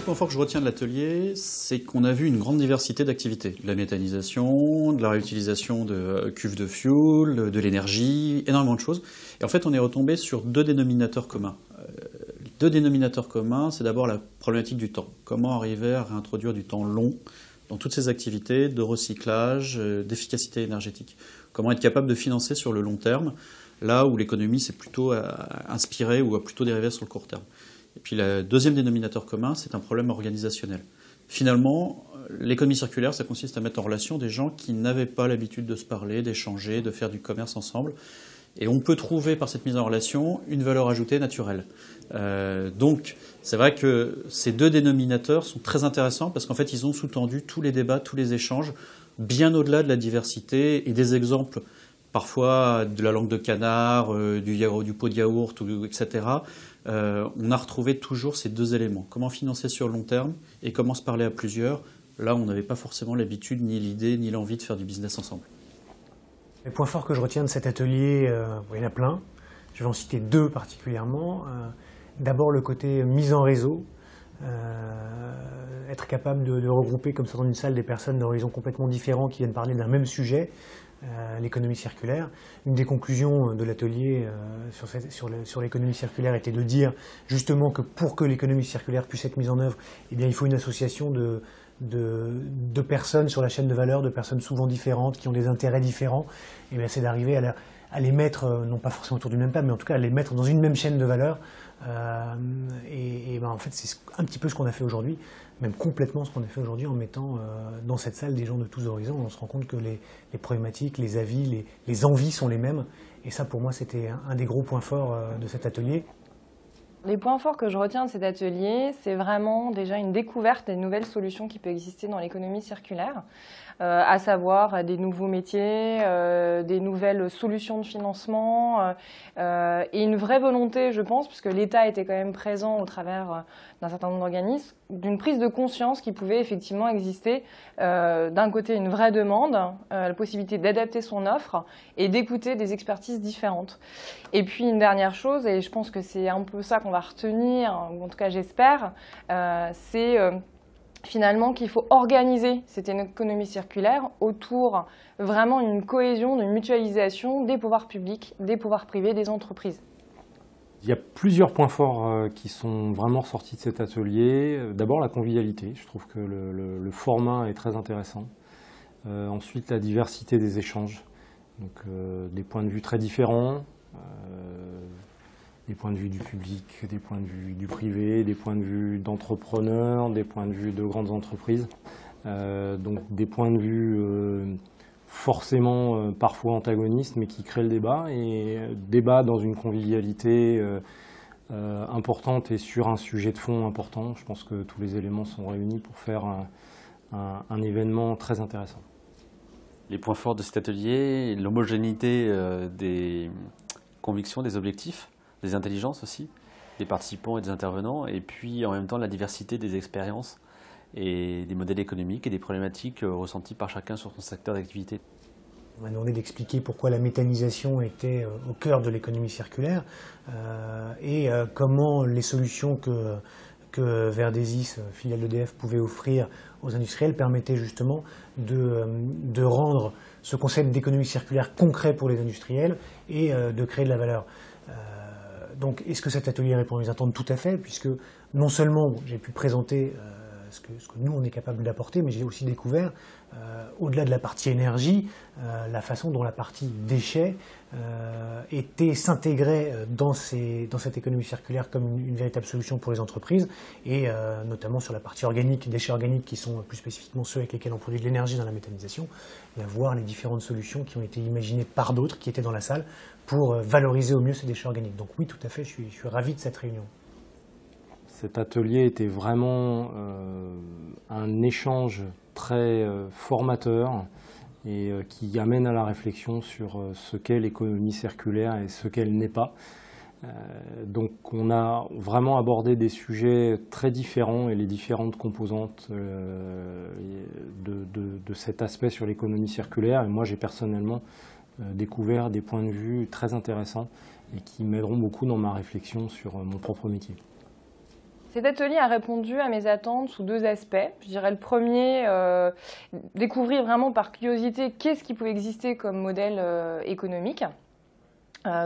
points forts que je retiens de l'atelier, c'est qu'on a vu une grande diversité d'activités. De la méthanisation, de la réutilisation de cuves de fuel, de l'énergie, énormément de choses. Et en fait, on est retombé sur deux dénominateurs communs. Deux dénominateurs communs, c'est d'abord la problématique du temps. Comment arriver à réintroduire du temps long dans toutes ces activités de recyclage, d'efficacité énergétique. Comment être capable de financer sur le long terme, là où l'économie s'est plutôt inspirée ou a plutôt dérivé sur le court terme. Et puis le deuxième dénominateur commun, c'est un problème organisationnel. Finalement, l'économie circulaire, ça consiste à mettre en relation des gens qui n'avaient pas l'habitude de se parler, d'échanger, de faire du commerce ensemble. Et on peut trouver par cette mise en relation une valeur ajoutée naturelle. Donc c'est vrai que ces deux dénominateurs sont très intéressants parce qu'en fait ils ont sous-tendu tous les débats, tous les échanges, bien au-delà de la diversité et des exemples parfois de la langue de canard, du pot de yaourt, etc. On a retrouvé toujours ces deux éléments. Comment financer sur le long terme et comment se parler à plusieurs. Là, on n'avait pas forcément l'habitude, ni l'idée, ni l'envie de faire du business ensemble. Les points forts que je retiens de cet atelier, il y en a plein. Je vais en citer deux particulièrement. D'abord le côté mise en réseau. Être capable de regrouper comme ça dans une salle des personnes d'horizons complètement différents qui viennent parler d'un même sujet, l'économie circulaire. Une des conclusions de l'atelier sur l'économie circulaire était de dire justement que pour que l'économie circulaire puisse être mise en œuvre, eh bien, il faut une association de personnes sur la chaîne de valeur, de personnes souvent différentes, qui ont des intérêts différents. Et bien, c'est d'arriver à les mettre, non pas forcément autour du même table, mais en tout cas à les mettre dans une même chaîne de valeur. En fait, c'est un petit peu ce qu'on a fait aujourd'hui, même complètement ce qu'on a fait aujourd'hui en mettant dans cette salle des gens de tous horizons. On se rend compte que les problématiques, les avis, les envies sont les mêmes. Et ça, pour moi, c'était un des gros points forts de cet atelier. Les points forts que je retiens de cet atelier, c'est vraiment déjà une découverte des nouvelles solutions qui peuvent exister dans l'économie circulaire, à savoir des nouveaux métiers, des nouvelles solutions de financement et une vraie volonté, je pense, puisque l'État était quand même présent au travers d'un certain nombre d'organismes, d'une prise de conscience qui pouvait effectivement exister d'un côté une vraie demande, la possibilité d'adapter son offre et d'écouter des expertises différentes. Et puis une dernière chose, et je pense que c'est un peu ça qu'on va retenir, ou en tout cas j'espère, c'est finalement qu'il faut organiser cette économie circulaire autour vraiment d'une cohésion, d'une mutualisation des pouvoirs publics, des pouvoirs privés, des entreprises. Il y a plusieurs points forts qui sont vraiment ressortis de cet atelier. D'abord la convivialité, je trouve que le format est très intéressant. Ensuite la diversité des échanges, donc des points de vue très différents. Des points de vue du public, des points de vue du privé, des points de vue d'entrepreneurs, des points de vue de grandes entreprises. Donc des points de vue forcément parfois antagonistes, mais qui créent le débat. Et débat dans une convivialité importante et sur un sujet de fond important. Je pense que tous les éléments sont réunis pour faire un événement très intéressant. Les points forts de cet atelier, l'homogénéité des convictions, des objectifs, des intelligences aussi, des participants et des intervenants, et puis en même temps la diversité des expériences et des modèles économiques et des problématiques ressenties par chacun sur son secteur d'activité. On m'a demandé d'expliquer pourquoi la méthanisation était au cœur de l'économie circulaire et comment les solutions que Verdesis, filiale d'EDF, pouvait offrir aux industriels permettaient justement de rendre ce concept d'économie circulaire concret pour les industriels et de créer de la valeur. Donc, est-ce que cet atelier répond à mes attentes? Tout à fait, puisque non seulement j'ai pu présenter ce que nous, on est capable d'apporter, mais j'ai aussi découvert, au-delà de la partie énergie, la façon dont la partie déchets s'intégrait dans cette économie circulaire comme une véritable solution pour les entreprises, et notamment sur la partie organique, déchets organiques qui sont plus spécifiquement ceux avec lesquels on produit de l'énergie dans la méthanisation, et à voir les différentes solutions qui ont été imaginées par d'autres qui étaient dans la salle pour valoriser au mieux ces déchets organiques. Donc oui, tout à fait, je suis ravi de cette réunion. Cet atelier était vraiment un échange très formateur et qui amène à la réflexion sur ce qu'est l'économie circulaire et ce qu'elle n'est pas. Donc on a vraiment abordé des sujets très différents et les différentes composantes de cet aspect sur l'économie circulaire. Et moi j'ai personnellement découvert des points de vue très intéressants et qui m'aideront beaucoup dans ma réflexion sur mon propre métier. Cet atelier a répondu à mes attentes sous 2 aspects. Je dirais le premier, découvrir vraiment par curiosité qu'est-ce qui pouvait exister comme modèle économique.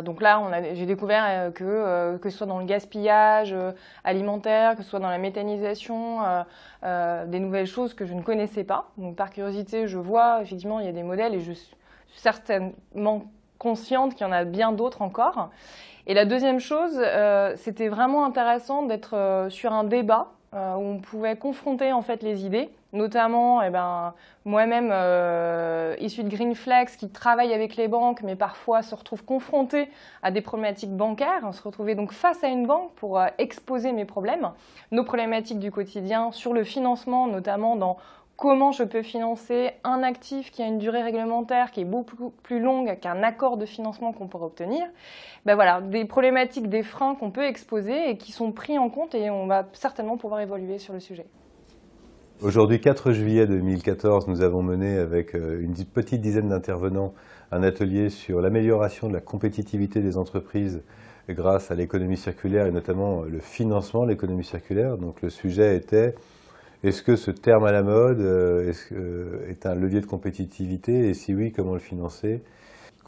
Donc là, j'ai découvert que ce soit dans le gaspillage alimentaire, que ce soit dans la méthanisation, des nouvelles choses que je ne connaissais pas. Donc par curiosité, je vois effectivement il y a des modèles et je suis certainement consciente qu'il y en a bien d'autres encore. Et la deuxième chose, c'était vraiment intéressant d'être sur un débat où on pouvait confronter en fait les idées, notamment moi-même issue de Greenflex qui travaille avec les banques mais parfois se retrouve confrontée à des problématiques bancaires. On se retrouvait donc face à une banque pour exposer mes problèmes, nos problématiques du quotidien sur le financement, notamment dans comment je peux financer un actif qui a une durée réglementaire qui est beaucoup plus longue qu'un accord de financement qu'on pourrait obtenir. Voilà, des problématiques, des freins qu'on peut exposer et qui sont pris en compte et on va certainement pouvoir évoluer sur le sujet. Aujourd'hui, 4 juillet 2014, nous avons mené avec une petite dizaine d'intervenants un atelier sur l'amélioration de la compétitivité des entreprises grâce à l'économie circulaire et notamment le financement de l'économie circulaire. Donc le sujet était: est-ce que ce terme à la mode est un levier de compétitivité et si oui, comment le financer?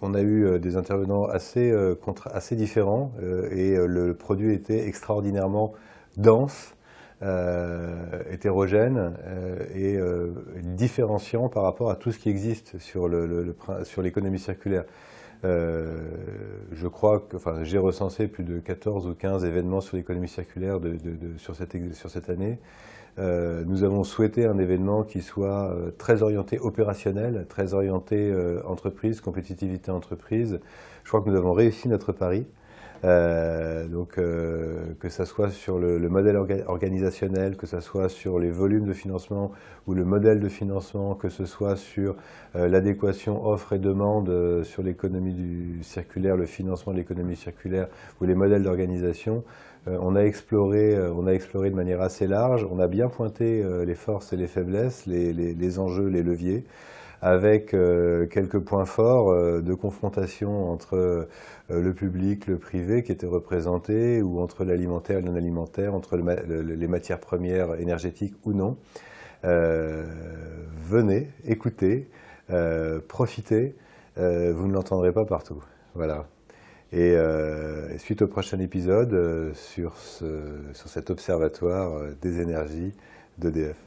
On a eu des intervenants assez différents et le produit était extraordinairement dense, hétérogène et différenciant par rapport à tout ce qui existe sur l'économie circulaire. Je crois que, j'ai recensé plus de 14 ou 15 événements sur l'économie circulaire sur cette année. Nous avons souhaité un événement qui soit très orienté opérationnel, très orienté entreprise, compétitivité entreprise. Je crois que nous avons réussi notre pari. Que ça soit sur le modèle organisationnel, que ça soit sur les volumes de financement ou le modèle de financement, que ce soit sur l'adéquation offre et demande sur l'économie circulaire, le financement de l'économie circulaire ou les modèles d'organisation, on a exploré de manière assez large. On a bien pointé les forces et les faiblesses, les enjeux, les leviers, avec quelques points forts de confrontation entre le public, le privé qui était représenté, ou entre l'alimentaire et le non-alimentaire, entre les matières premières énergétiques ou non. Venez, écoutez, profitez, vous ne l'entendrez pas partout. Voilà. Et suite au prochain épisode sur cet observatoire des énergies d'EDF.